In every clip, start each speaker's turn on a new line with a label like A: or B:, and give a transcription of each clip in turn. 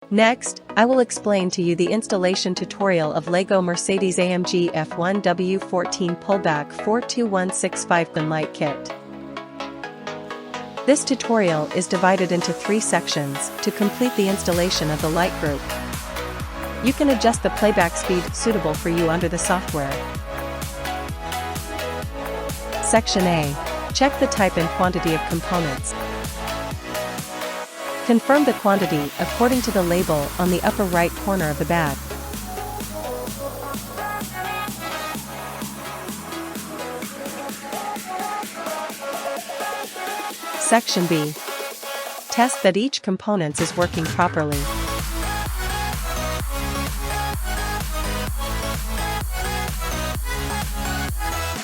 A: Next, I will explain to you the installation tutorial of LEGO Mercedes-AMG F1 W14 Pullback 42165 Gun Light Kit. This tutorial is divided into 3 sections to complete the installation of the light group. You can adjust the playback speed suitable for you under the software. Section A. Check the type and quantity of components. Confirm the quantity according to the label on the upper right corner of the bag. Section B. Test that each component is working properly.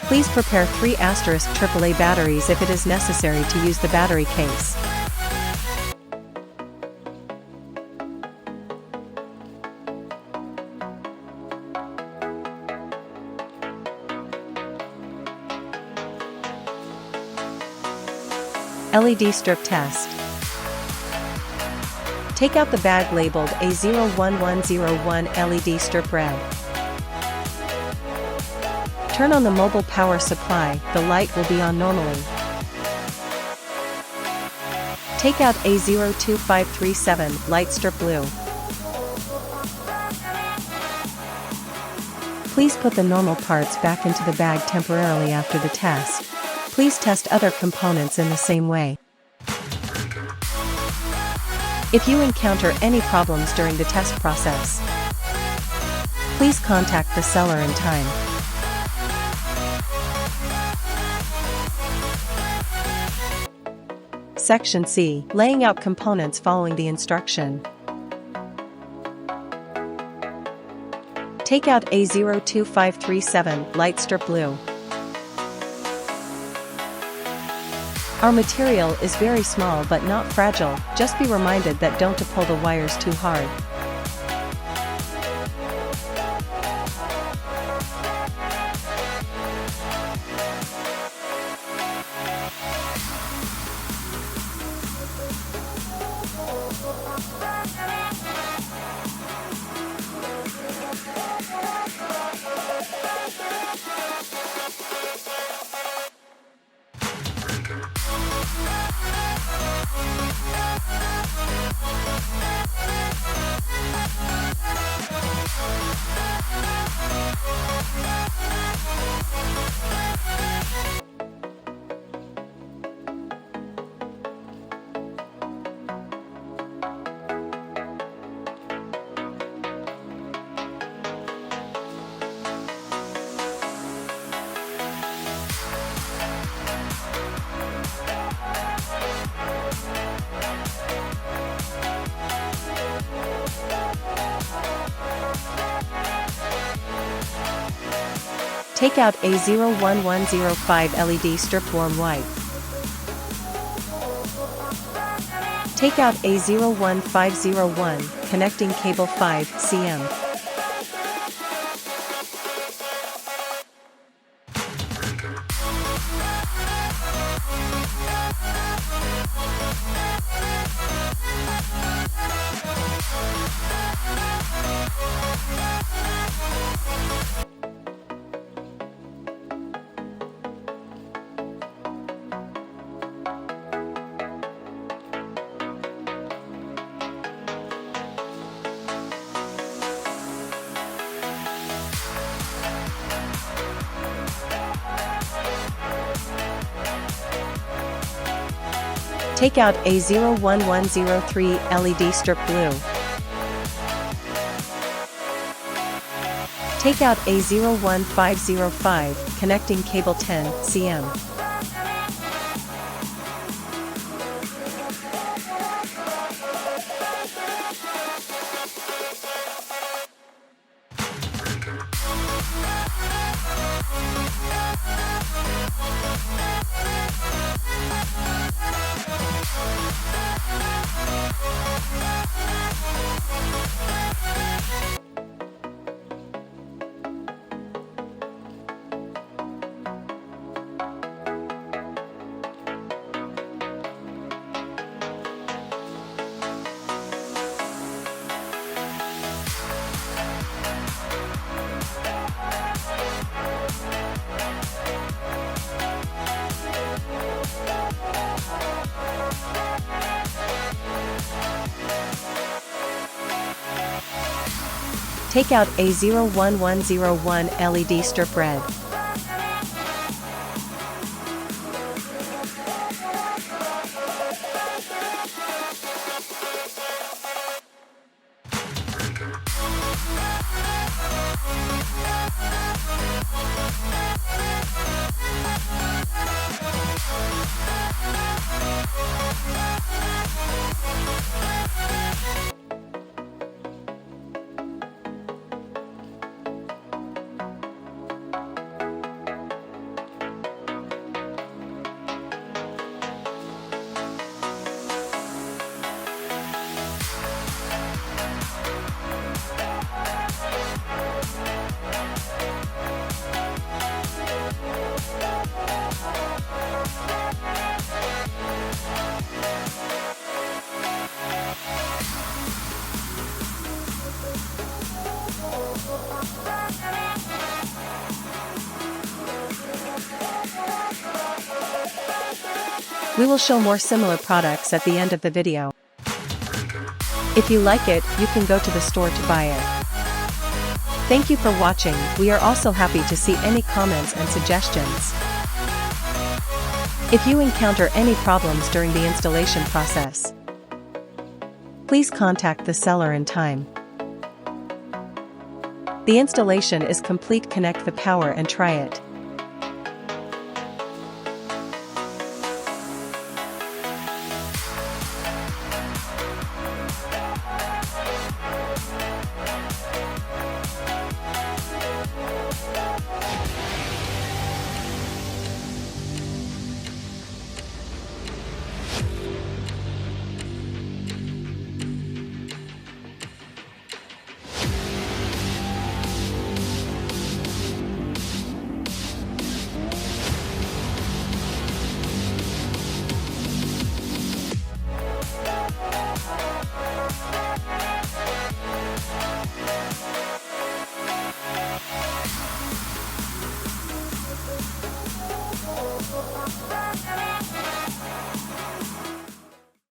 A: Please prepare 3 AAA batteries if it is necessary to use the battery case. LED strip test. Take out the bag labeled A01101 LED strip red. Turn on the mobile power supply, the light will be on normally. Take out A02537 light strip blue. Please put the normal parts back into the bag temporarily after the test. Please test other components in the same way. If you encounter any problems during the test process, please contact the seller in time. Section C. Laying out components following the instruction. Take out A02537 light strip blue. Our material is very small but not fragile, just be reminded that don't to pull the wires too hard. Take out A01105 LED strip warm white. Take out A01501 connecting cable 5 cm. Take out A01103 LED strip blue. Take out A01505 connecting cable 10 cm. Take out A01101 LED strip red. We will show more similar products at the end of the video. If you like it, you can go to the store to buy it. Thank you for watching. We are also happy to see any comments and suggestions. If you encounter any problems during the installation process, please contact the seller in time. The installation is complete. Connect the power and try it.